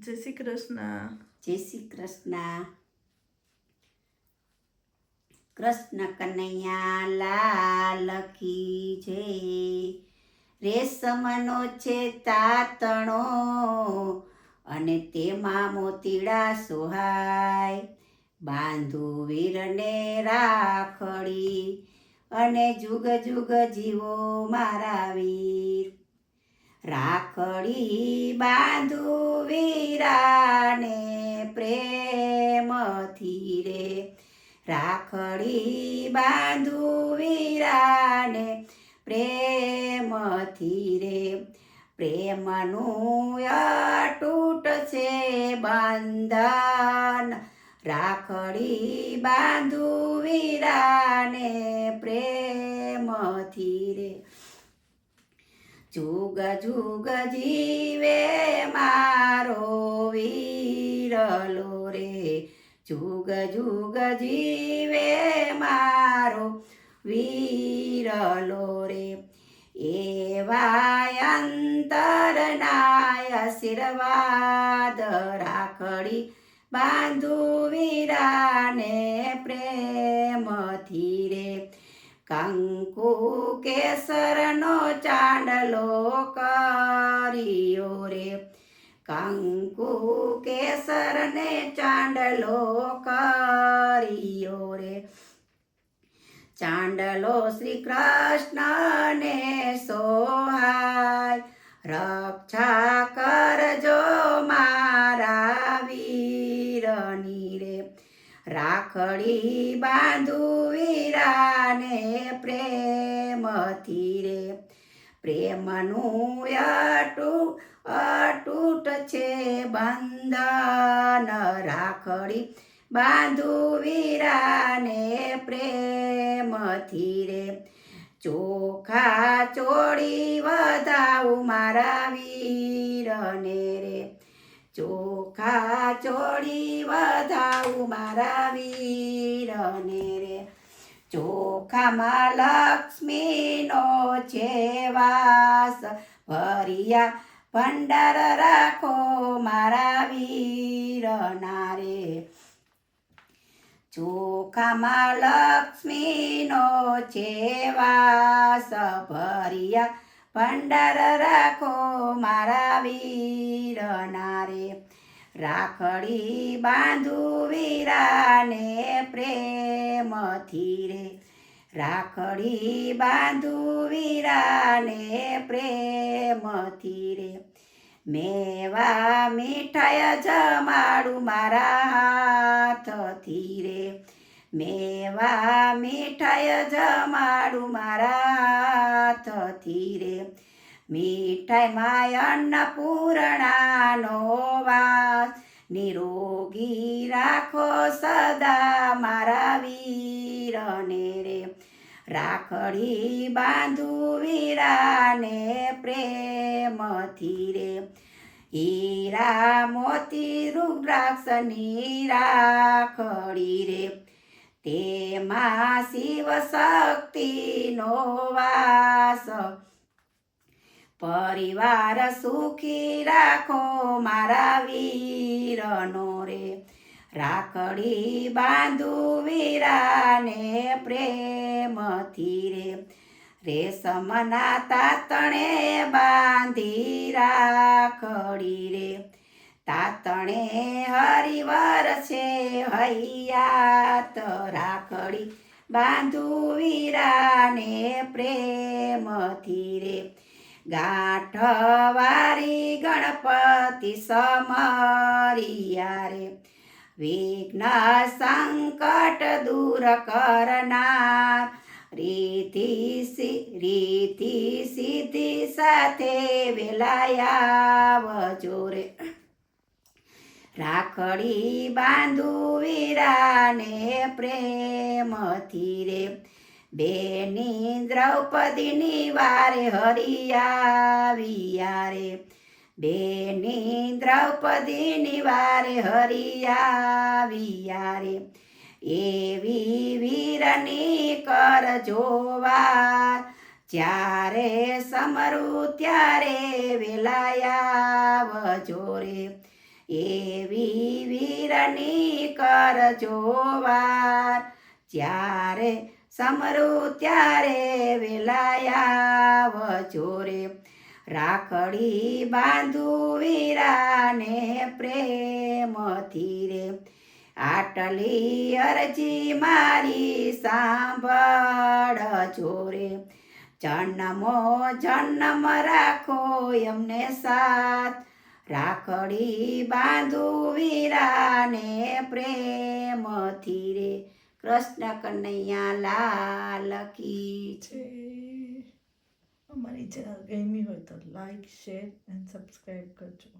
જય શ્રી કૃષ્ણ. જય શ્રી કૃષ્ણ. કૃષ્ણ કનૈયા લાલ કી જય. રેશમનો છે તાતણો અને તેમાં મોતીડા સોહાય. બાંધુ વીરને રાખડી અને જુગ જુગ જીવો મારા વીર. રાખડી બાંધુ વીરાને પ્રેમથી રે. રાખડી બાંધુ વીરાને પ્રેમથી રે. પ્રેમનું અતૂટ છે બંધન. રાખડી બાંધુ વીરાને પ્રેમથી રે. જુગ જુગ જીવે મારો વીરલો રે. જુગ જુગ જીવે મારો વીરલો રે. એવા અંતરના આશીર્વાદ રાખડી બાંધુ વીરાને પ્રેમથી રે. કંકુ કેસરનો ચાંદલો કર્યો રે. કંકુ કેસરને ચાંદલો કર્યો રે. ચાંદલો શ્રી કૃષ્ણને સોહાય. રક્ષા કરજો મારા વીરની રે. રાખડી બાંધુ વીરાને પ્રેમથી રે. પ્રેમનું અતૂટ છે બંધન. રાખડી બાંધુ વીરાને પ્રેમથી રે. ચોખા ચોળી વધાવું મારા વીરને રે. ચોખા ચોળી વધાવું મારા વીરને રે. ચોખામાં લક્ષ્મીનો છે વાસ. ભર્યા ભંડાર રાખો મારા વીરના રે. ચોખામાં લક્ષ્મીનો છે વાસ. ભર્યા ભંડાર રાખો મારા વીરના રે. રાખડી બાંધુ વીરાને પ્રેમથી રે. રાખડી બાંધુ વીરાને પ્રેમથી રે. મેવા મીઠાઈ જમાડું મારા હાથથી રે. મેવા મીઠાઈ જમાડું મારા હાથથી રે. મીઠાઈમાં અન્નપૂર્ણાનો વાસ. નિરોગી રાખો સદા મારા વીરને રે. રાખડી બાંધુ વીરાને પ્રેમથી રે. હીરા મોતી રુદ્રાક્ષની રાખડી રે. તેમાં શિવ શક્તિનો વાસ. પરિવાર સુખી રાખો મારા વીરનો રે. રાખડી બાંધુ વીરાને પ્રેમથી રે. રેશમના તાતણે બાંધી રાખડી રે. તાતણે હરિવર છે હૈયાત. રાખડી બાંધુ વીરાને પ્રેમથી રે. ગાંઠવારી ગણપતિ સમરિયા રે. વિઘ્ન સંકટ દૂર કરનાર. રીતિ સિદ્ધિ સાથે વેલાયાવજો રે. રાખડી બાંધુ વીરાને પ્રેમથી રે. બેની દ્રૌપદીની વારે હરિયાવિયા રે. બેની દ્રૌપદીની વારે હરિયાવિયા રે. એવી વીરની કરજો વાર. જ્યારે સમરું ત્યારે વેલાયાવજો રે. એવી વીરની કરજો વાર જ્યારે સમરું ત્યારે વેલાયા રે રાખડી બાંધુ વીરાને પ્રેમથી રે આટલી અરજી મારી સાંભળજો રે જન્મો જન્મ રાખો એમને સાથ રાખડી બાંધુ વીરાને પ્રેમથી રે કૃષ્ણ કનૈયા લાલ કી છે. અમારી ચેનલ ગમી હોય તો લાઈક શેર એન્ડ સબસ્ક્રાઈબ કરજો.